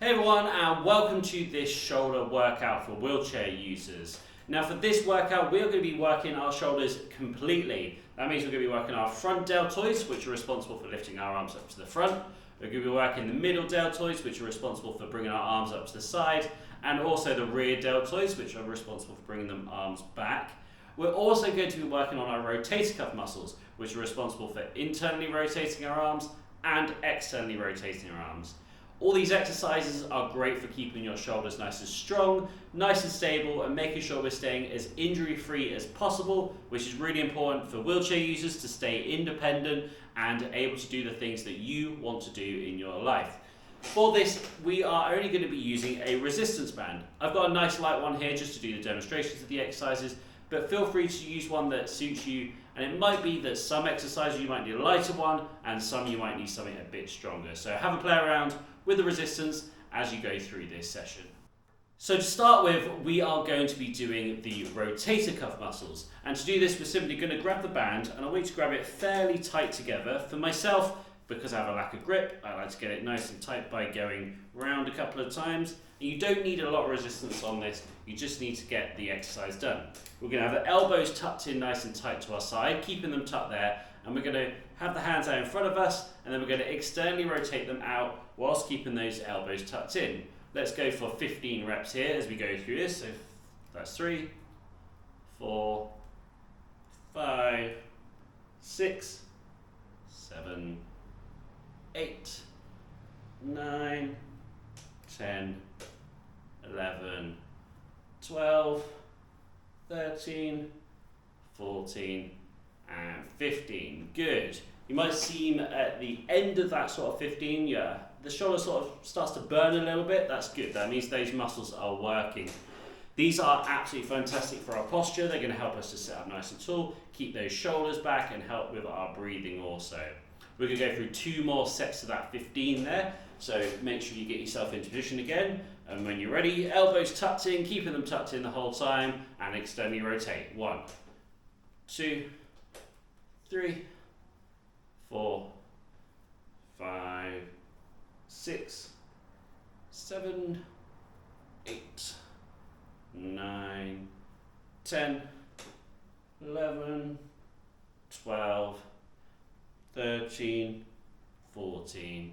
Hey everyone, and welcome to this shoulder workout for wheelchair users. Now for this workout, we are going to be working our shoulders completely. That means we're going to be working our front deltoids, which are responsible for lifting our arms up to the front. We're going to be working the middle deltoids, which are responsible for bringing our arms up to the side, and also the rear deltoids, which are responsible for bringing them arms back. We're also going to be working on our rotator cuff muscles, which are responsible for internally rotating our arms and externally rotating our arms. All these exercises are great for keeping your shoulders nice and strong, nice and stable, and making sure we're staying as injury-free as possible, which is really important for wheelchair users to stay independent and able to do the things that you want to do in your life. For this, we are only going to be using a resistance band. I've got a nice light one here just to do the demonstrations of the exercises, but feel free to use one that suits you, and it might be that some exercises you might need a lighter one, and some you might need something a bit stronger. So have a play around with the resistance as you go through this session. So to start with, we are going to be doing the rotator cuff muscles. And to do this, we're simply going to grab the band, and I want you to grab it fairly tight together. For myself, because I have a lack of grip, I like to get it nice and tight by going round a couple of times. And you don't need a lot of resistance on this, you just need to get the exercise done. We're going to have the elbows tucked in nice and tight to our side, keeping them tucked there, and we're going to have the hands out in front of us, and then we're going to externally rotate them out whilst keeping those elbows tucked in. Let's go for 15 reps here as we go through this. So that's 3, 4, 5, 6, 7, 8, 9, 10, 11, 12, 13, 14, and 15. Good. You might seem at the end of that sort of 15, the shoulder sort of starts to burn a little bit. That's good. That means those muscles are working. These are absolutely fantastic for our posture. They're going to help us to sit up nice and tall, keep those shoulders back, and help with our breathing also. We're going to go through 2 more sets of that 15 there. So make sure you get yourself into position again. And when you're ready, elbows tucked in, keeping them tucked in the whole time, and externally rotate. 1, 2, 3, 4, 5, 6, 7, 8, 9, 10, 11, 12, 13, 14,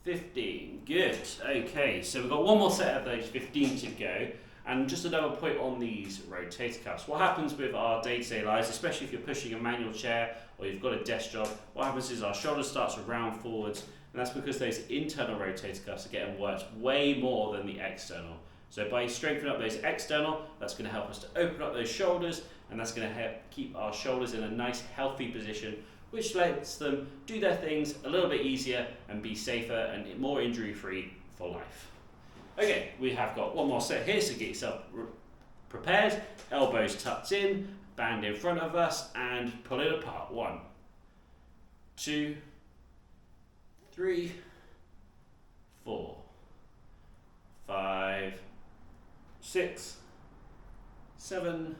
15. Good. Okay, so we've got one more set of those 15 to go. And just another point on these rotator cuffs. What happens with our day-to-day lives, especially if you're pushing a manual chair or you've got a desk job, what happens is our shoulder starts to round forwards, and that's because those internal rotator cuffs are getting worked way more than the external. So by strengthening up those external, that's going to help us to open up those shoulders, and that's going to help keep our shoulders in a nice healthy position, which lets them do their things a little bit easier and be safer and more injury-free for life. Okay, we have got one more set here, so get yourself prepared. Elbows tucked in, band in front of us, and pull it apart. 1, 2, 3, 4, 5, 6, 7,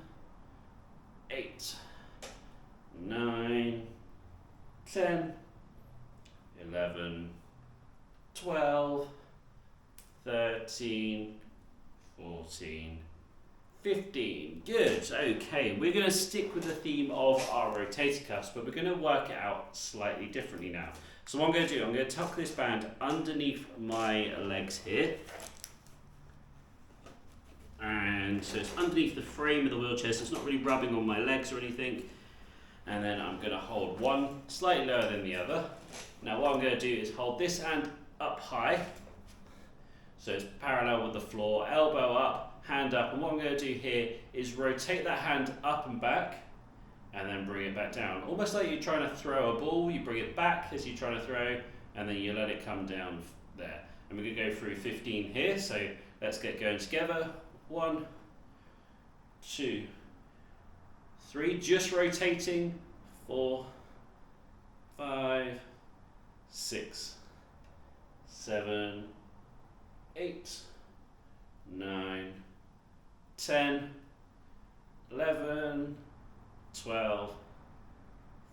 8, 9, 10, 11, 12, 13, 14, 15. Good. Okay, we're going to stick with the theme of our rotator cuffs, but we're going to work it out slightly differently now. So what I'm going to do, I'm going to tuck this band underneath my legs here. And so it's underneath the frame of the wheelchair, so it's not really rubbing on my legs or anything. And then I'm going to hold one slightly lower than the other. Now what I'm going to do is hold this hand up high, so it's parallel with the floor, elbow up, hand up, and what I'm going to do here is rotate that hand up and back, and then bring it back down. Almost like you're trying to throw a ball, you bring it back as you're trying to throw, and then you let it come down there. And we're going to go through 15 here, so let's get going together. 1, 2, 3, just rotating. 4, 5, 6, 7, 8, 9, 10, 11, 12,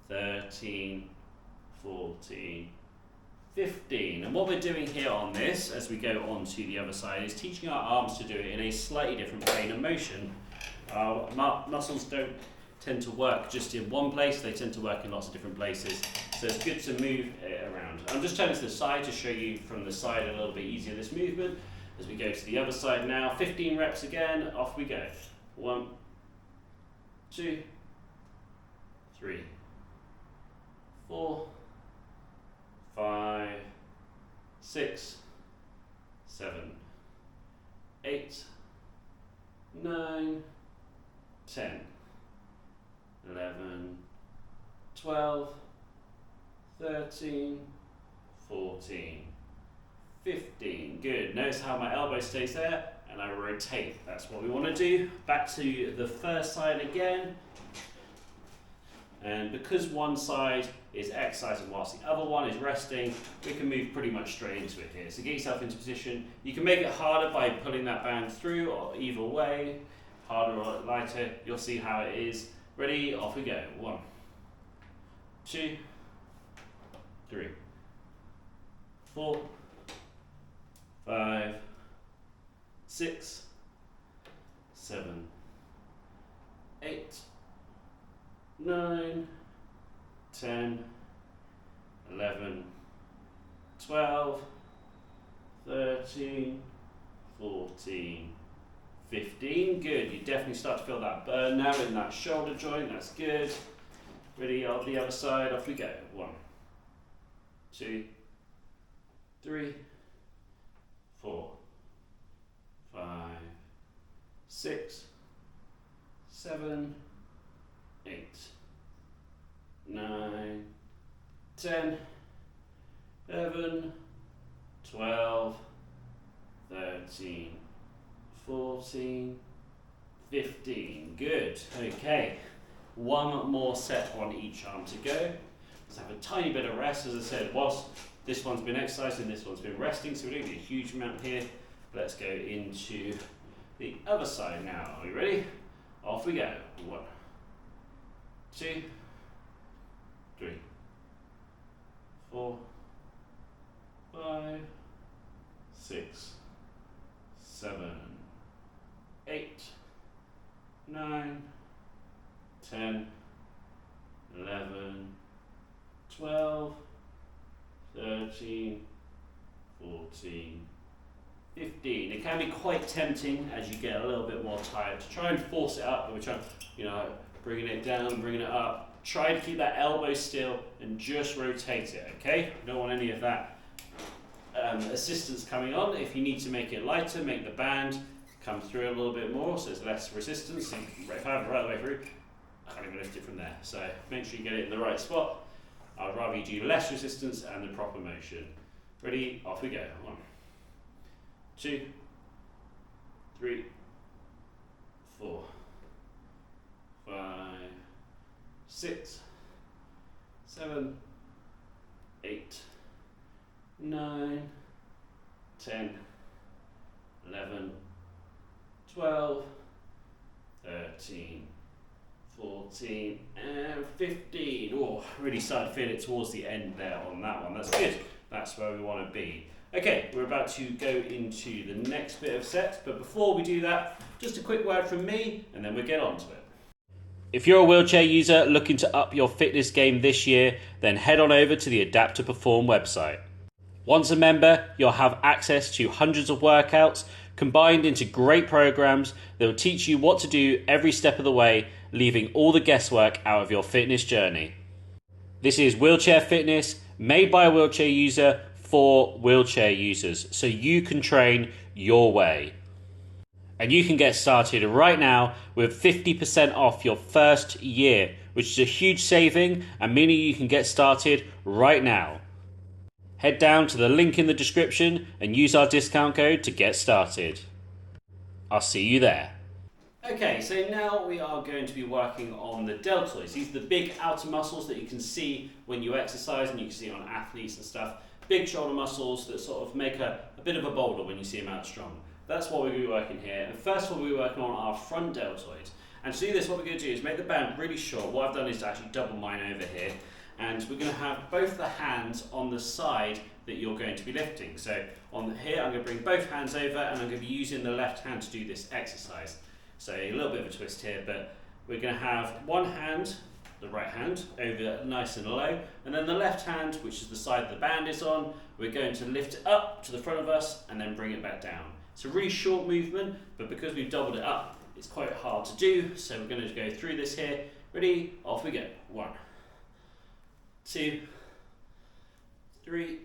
13, 14, 15. And what we're doing here on this, as we go on to the other side, is teaching our arms to do it in a slightly different plane of motion. Our muscles don't tend to work just in one place, they tend to work in lots of different places. So it's good to move it around. I'm just turning to the side to show you from the side a little bit easier this movement. As we go to the other side now, 15 reps again, off we go. 1, 2, 3, 4, 5, 6, 7, 8, 9, 10, 11, 12, 13, 14, 15. Good. Notice how my elbow stays there and I rotate. That's what we want to do. Back to the first side again. And because one side is exercising whilst the other one is resting, we can move pretty much straight into it here. So get yourself into position. You can make it harder by pulling that band through, or either way, harder or lighter. You'll see how it is. Ready? Off we go. 1, 2, 3, 4, 5, 6, 7, 8, 9, 10, 11, 12, 13, 14, 15. Good. You definitely start to feel that burn now in that shoulder joint. That's good. Ready? On the other side. Off we go. 1, 2, 3, 4, 5, 6, 7, 8, 9, 10, 11, 12, 13, 14, 15. Good. Okay. One more set on each arm to go. Let's have a tiny bit of rest. As I said, whilst this one's been exercised and this one's been resting, so we don't need a huge amount here. Let's go into the other side now. Are we ready? Off we go. 1, 2, 3, 4, 5, 6, 7, 8, 9, 10, 11, 12, 13, 14, 15. It can be quite tempting as you get a little bit more tired to try and force it up, but we're trying, bringing it down, bringing it up. Try to keep that elbow still and just rotate it, okay? Don't want any of that assistance coming on. If you need to make it lighter, make the band come through a little bit more so it's less resistance. And if I have it right the way through, I can't even lift it from there. So make sure you get it in the right spot. I'd rather you do less resistance and the proper motion. Ready? Off we go. 1, 2, 3, 4, 5, 6, 7, 8, 9, 10, 11, 12, 13, 14, and 15. Oh, really started to feel it towards the end there on that one. That's good. That's where we want to be. Okay, we're about to go into the next bit of sets, but before we do that, just a quick word from me, and then we'll get on to it. If you're a wheelchair user looking to up your fitness game this year, then head on over to the Adapt to Perform website. Once a member, you'll have access to hundreds of workouts combined into great programs that will teach you what to do every step of the way, leaving all the guesswork out of your fitness journey. This is wheelchair fitness made by a wheelchair user for wheelchair users, so you can train your way. And you can get started right now with 50% off your first year, which is a huge saving and meaning you can get started right now. Head down to the link in the description and use our discount code to get started. I'll see you there. Okay, so now we are going to be working on the deltoids. These are the big outer muscles that you can see when you exercise and you can see on athletes and stuff. Big shoulder muscles that sort of make a bit of a boulder when you see them out strong. That's what we're going to be working here. And first of all, we'll be working on our front deltoids. And to do this, what we're going to do is make the band really short. What I've done is to actually double mine over here. And we're going to have both the hands on the side that you're going to be lifting. So on here, I'm going to bring both hands over and I'm going to be using the left hand to do this exercise. So a little bit of a twist here, but we're going to have one hand, the right hand, over nice and low, and then the left hand, which is the side the band is on, we're going to lift it up to the front of us and then bring it back down. It's a really short movement, but because we've doubled it up, it's quite hard to do, so we're going to go through this here. Ready? Off we go. 1, 2, 3,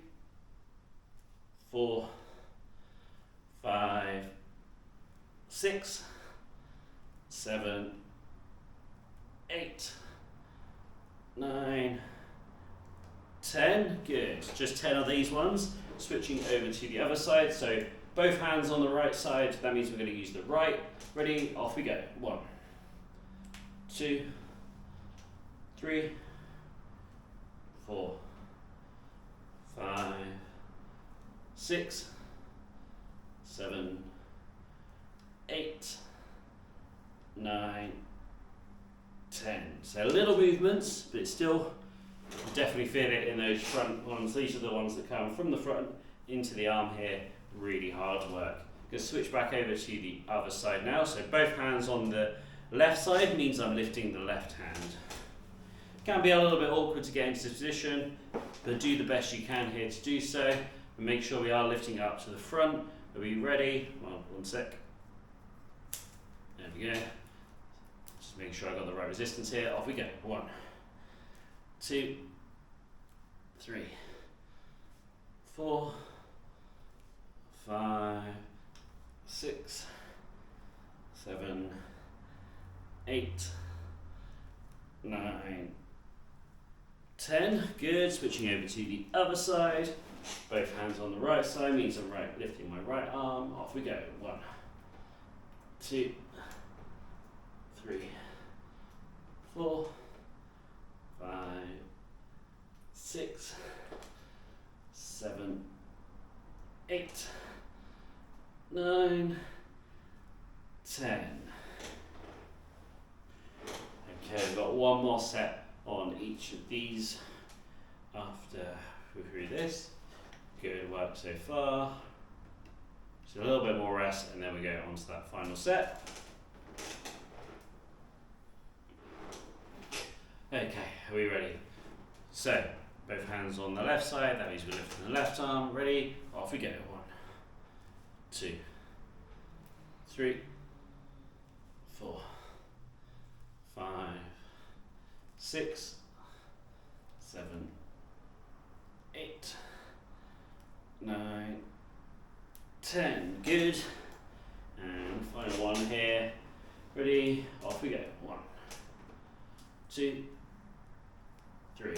4, 5, 6, 7, 8, 9, 10. Good. Just 10 of these ones. Switching over to the other side. So both hands on the right side. That means we're going to use the right. Ready? Off we go. 1, 2, 3, 4, 5, 6, 7, 8, 9, 10. So little movements, but it's still, you definitely feel it in those front ones. These are the ones that come from the front into the arm here. Really hard work. Going to switch back over to the other side now. So both hands on the left side means I'm lifting the left hand. Can be a little bit awkward to get into this position, but do the best you can here to do so. And make sure we are lifting up to the front. Are we ready? Well, 1 sec. There we go. Just make sure I got the right resistance here. Off we go. 1, 2, 3, 4, 5, 6, 7, 8, 9, 10. Good. Switching over to the other side. Both hands on the right side means I'm lifting my right arm. Off we go. 1, 2, 3, 4, 5, 6, 7, 8, 9, 10. Okay, we've got one more set on each of these after we're through this. Good work so far. So a little bit more rest and then we go on to that final set. Okay, are we ready? So, both hands on the left side, that means we're lifting the left arm. Ready? Off we go. 1, 2, 3, 4, 5, 6, 7, 8, 9, 10. Good. And final one here. Ready? Off we go. 1, 2, 3,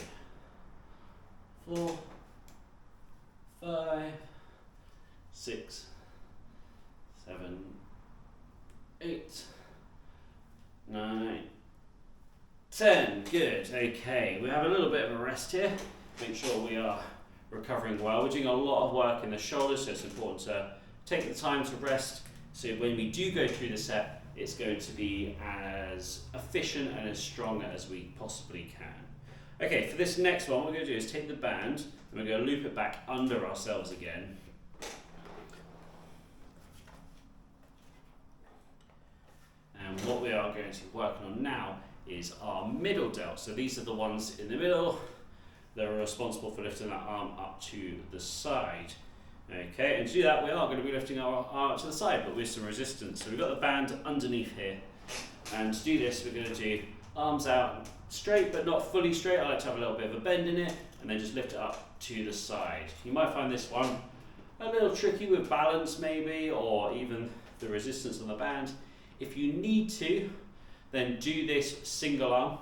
4, 5, 6, 7, 8, 9, 10. Good. Okay, we have a little bit of a rest here. Make sure we are recovering well. We're doing a lot of work in the shoulders, so it's important to take the time to rest. So when we do go through the set, it's going to be as efficient and as strong as we possibly can. Okay, for this next one, what we're going to do is take the band and we're going to loop it back under ourselves again. And what we are going to be working on now is our middle delt. So these are the ones in the middle that are responsible for lifting that arm up to the side. Okay, and to do that, we are going to be lifting our arm up to the side, but with some resistance. So we've got the band underneath here. And to do this, we're going to do arms out straight, but not fully straight. I like to have a little bit of a bend in it, and then just lift it up to the side. You might find this one a little tricky with balance maybe, or even the resistance on the band. If you need to, then do this single arm,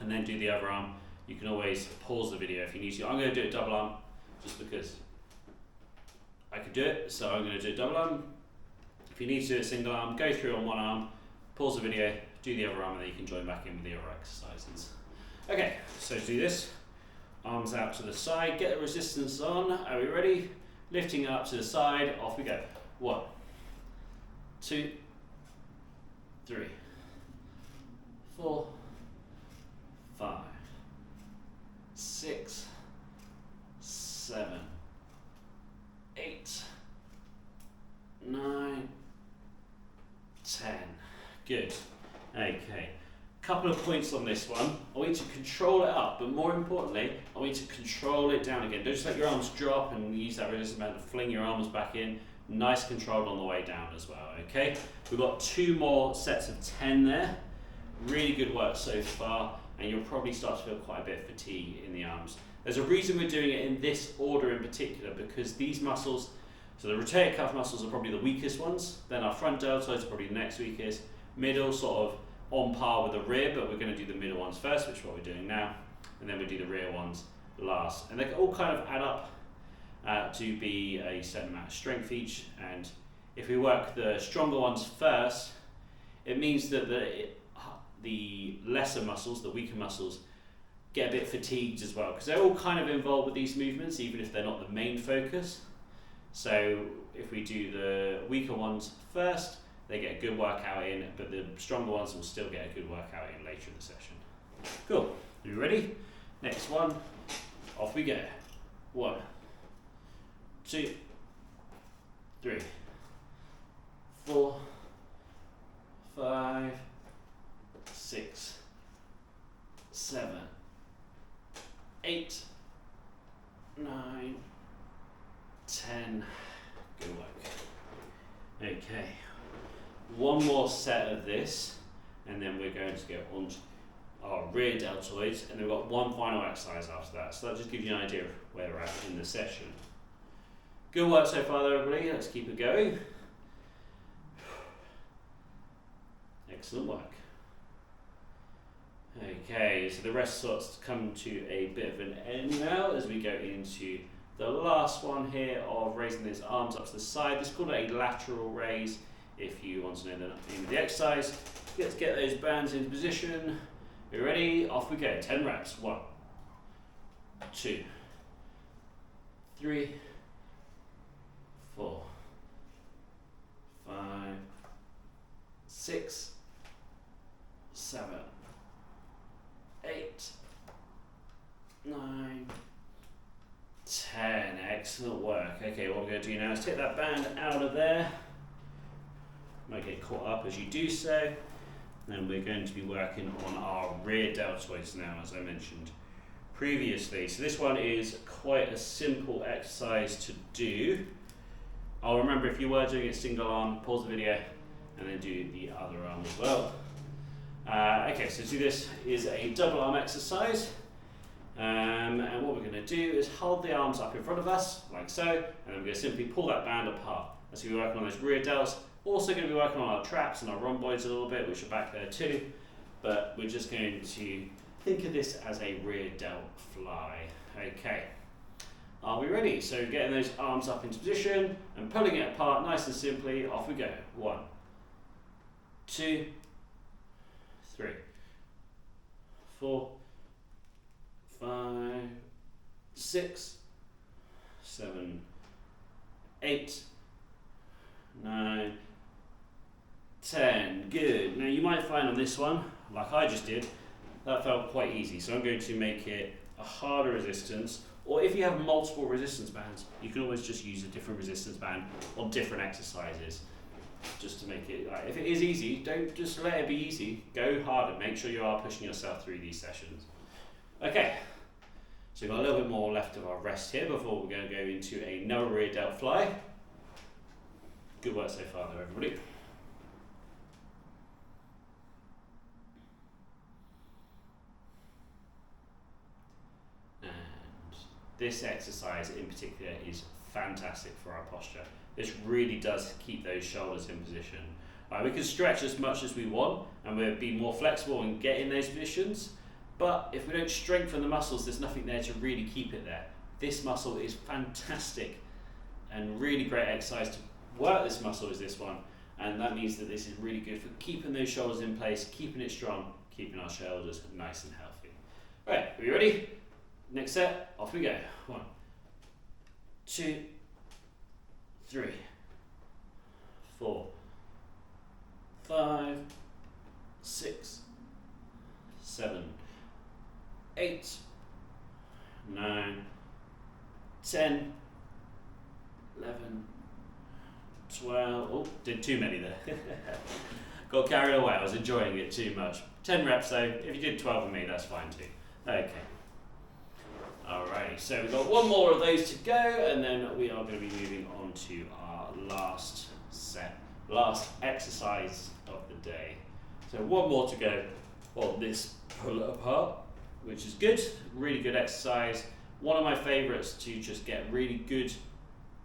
and then do the other arm. You can always pause the video if you need to. I'm going to do it double arm, just because I could do it, so I'm going to do it double arm. If you need to do a single arm, go through on one arm, pause the video, do the other arm, and then you can join back in with the other exercises. Okay, so do this. Arms out to the side, get the resistance on. Are we ready? Lifting up to the side, off we go. 1, 2, 3, 4, 5, 6, 7, 8, 9, 10. Good. Okay. Couple of points on this one. I want you to control it up, but more importantly, I want you to control it down again. Don't just let your arms drop and use that resistance band to fling your arms back in. Nice control on the way down as well, okay? We've got 2 more sets of 10 there. Really good work so far, and you'll probably start to feel quite a bit of fatigue in the arms. There's a reason we're doing it in this order in particular, because these muscles, so the rotator cuff muscles are probably the weakest ones, then our front deltoids are probably the next weakest, middle sort of on par with the rear, but we're going to do the middle ones first, which is what we're doing now, and then we do the rear ones last. And they all kind of add up to be a certain amount of strength each, and if we work the stronger ones first, it means that the lesser muscles, the weaker muscles, get a bit fatigued as well, because they're all kind of involved with these movements, even if they're not the main focus. So if we do the weaker ones first, they get a good workout in, but the stronger ones will still get a good workout in later in the session. Cool. Are you ready? Next one. Off we go. 1, 2, 3, 4, 5, 6, 7, 8, 9, 10. Good work. Okay. One more set of this, and then we're going to go on to our rear deltoids, and then we've got one final exercise after that. So that just gives you an idea of where we're at in the session. Good work so far, though, everybody. Let's keep it going. Excellent work. Okay, so the rest starts to come to a bit of an end now as we go into the last one here of raising those arms up to the side. This is called a lateral raise. If you want to know the name of the exercise, let's get those bands into position. You ready? Off we go. 10 reps. 1, 2, 3, 4, 5, 6, 7, 8, 9, 10. Excellent work. Okay, what we're going to do now is take that band out of there. Might get caught up as you do so. And we're going to be working on our rear deltoids now, as I mentioned previously. So this one is quite a simple exercise to do. I'll remember, if you were doing it single arm, pause the video and then do the other arm as well. Okay, so to do this is a double arm exercise. And what we're going to do is hold the arms up in front of us, like so, and then we're going to simply pull that band apart. So we're working on those rear delts. Also going to be working on our traps and our rhomboids a little bit, which are back there too. But we're just going to think of this as a rear delt fly. Okay. Are we ready? So getting those arms up into position and pulling it apart nice and simply. Off we go. 1, 2, 3, 4, 5, 6, 7, 8, 9, 10. Good. Now you might find on this one, like I just did, that felt quite easy. So I'm going to make it a harder resistance. Or if you have multiple resistance bands, you can always just use a different resistance band on different exercises, just to make it, like, if it is easy, don't just let it be easy. Go harder. Make sure you are pushing yourself through these sessions. Okay. So we've got a little bit more left of our rest here before we're going to go into another rear delt fly. Good work so far though, everybody. And this exercise in particular is fantastic for our posture. This really does keep those shoulders in position. We can stretch as much as we want and we'll be more flexible and get in those positions, but if we don't strengthen the muscles, there's nothing there to really keep it there. This muscle is fantastic and really great exercise to work. This muscle is this one, and that means that this is really good for keeping those shoulders in place, keeping it strong, keeping our shoulders nice and healthy. Right, are you ready? Next set, off we go. 1, 2, 3, 4, 5, 6, 7, 8, 12, oh, did too many there. Got carried away, I was enjoying it too much. 10 reps though, if you did 12 with me, that's fine too. Okay. Alrighty, so we've got one more of those to go, and then we are going to be moving on to our last exercise of the day. So one more to go on this pull it apart, which is good, really good exercise. One of my favourites to just get really good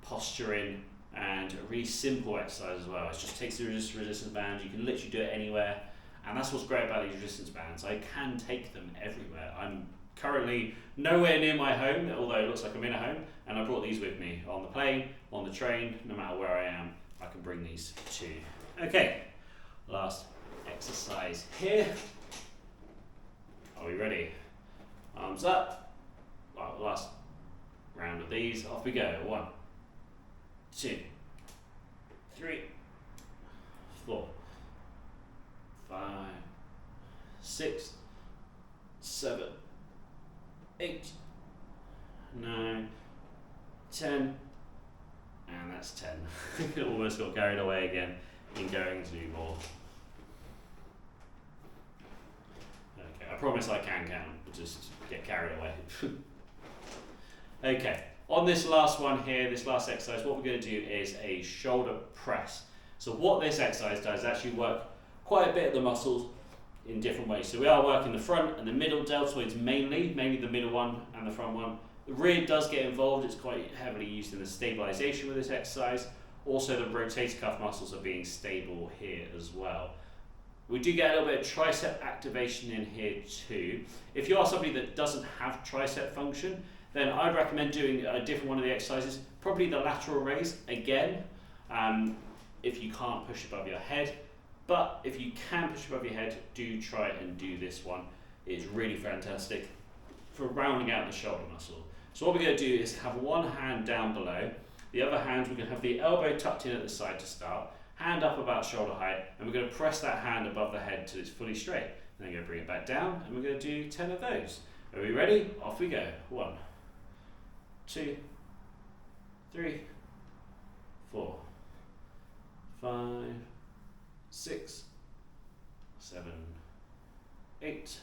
posture in, and a really simple exercise as well. It just takes the resistance band, you can literally do it anywhere, and that's what's great about these resistance bands. I can take them everywhere. I'm currently nowhere near my home, although it looks like I'm in a home, and I brought these with me on the plane, on the train, no matter where I am, I can bring these too. Okay, last exercise here. Are we ready? Arms up. Well, last round of these, off we go. 1, 2, 3, 4, 5, 6, 7, 8, 9, 10, and that's 10. Almost got carried away again in going to do more. Okay, I promise I can count, but just get carried away. Okay, on this last one here, this last exercise, what we're going to do is a shoulder press. So what this exercise does is actually work quite a bit of the muscles in different ways. So we are working the front and the middle deltoids mainly the middle one and the front one. The rear does get involved, it's quite heavily used in the stabilization with this exercise. Also the rotator cuff muscles are being stable here as well. We do get a little bit of tricep activation in here too. If you are somebody that doesn't have tricep function, then I'd recommend doing a different one of the exercises, probably the lateral raise again, if you can't push above your head. But if you can push above your head, do try and do this one. It's really fantastic for rounding out the shoulder muscle. So what we're going to do is have one hand down below, the other hand we're going to have the elbow tucked in at the side to start, hand up about shoulder height, and we're going to press that hand above the head till it's fully straight. And then we're going to bring it back down, and we're going to do 10 of those. Are we ready? Off we go. 1, 2, 3, 4, 5, 6, 7, 8,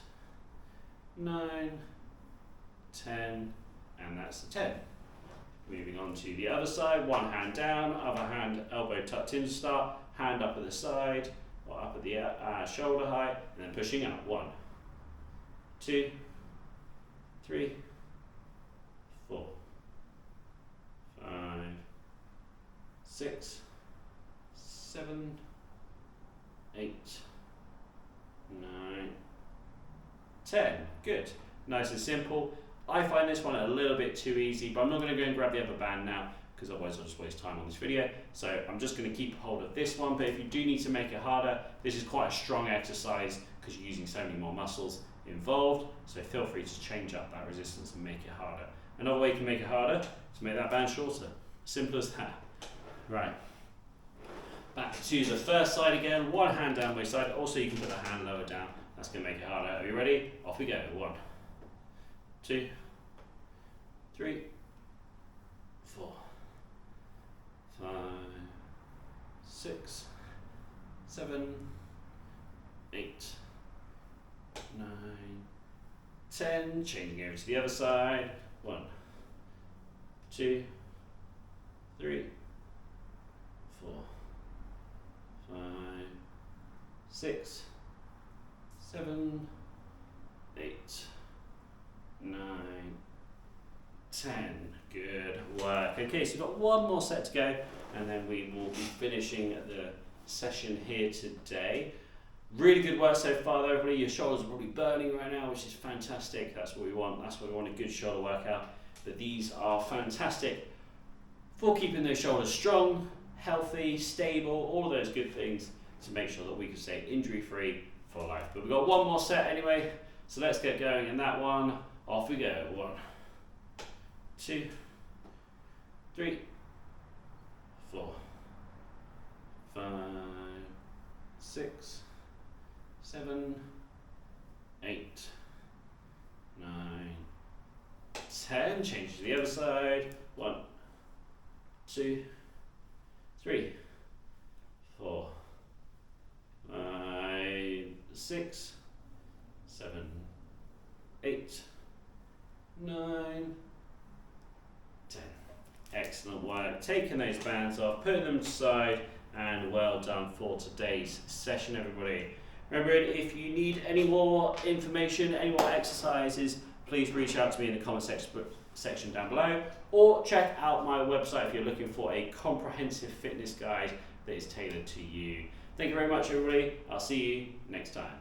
9, 10, and that's the 10. Moving on to the other side, one hand down, other hand elbow tucked in to start, hand up at the side, or up at the shoulder height, and then pushing up. 1, 2, 3, 4, 5, 6, 7, 8, 9, 10. Good. Nice and simple. I find this one a little bit too easy, but I'm not going to go and grab the other band now because otherwise I'll just waste time on this video. So I'm just going to keep hold of this one, but if you do need to make it harder, this is quite a strong exercise because you're using so many more muscles involved. So feel free to change up that resistance and make it harder. Another way you can make it harder is to make that band shorter. Simple as that. Right. Back to the first side again, one hand down waist side. Also you can put the hand lower down. That's going to make it harder. Are you ready? Off we go. 1, 2, 3, 4, 5, 6, 7, 8, 9, 10. Changing over to the other side. 1, 2, 3, 4, 5, 6, 7, 8, 9, 10. Good work. Okay, so we've got one more set to go, and then we will be finishing the session here today. Really good work so far though, everybody. Your shoulders are probably burning right now, which is fantastic. That's what we want. That's what we want, a good shoulder workout. But these are fantastic for keeping those shoulders strong, healthy, stable, all of those good things to make sure that we can stay injury-free for life. But we've got one more set anyway, so let's get going in that one. Off we go. 1, 2, 3, 4, 5, 6, 7, 8, 9, 10. Change to the other side. 1, 2, 3, 6, 7, 8, 9, 10. Excellent work. Taking those bands off, putting them aside, and well done for today's session, everybody. Remember, if you need any more information, any more exercises, please reach out to me in the comment section down below, or check out my website if you're looking for a comprehensive fitness guide that is tailored to you. Thank you very much, everybody. I'll see you next time.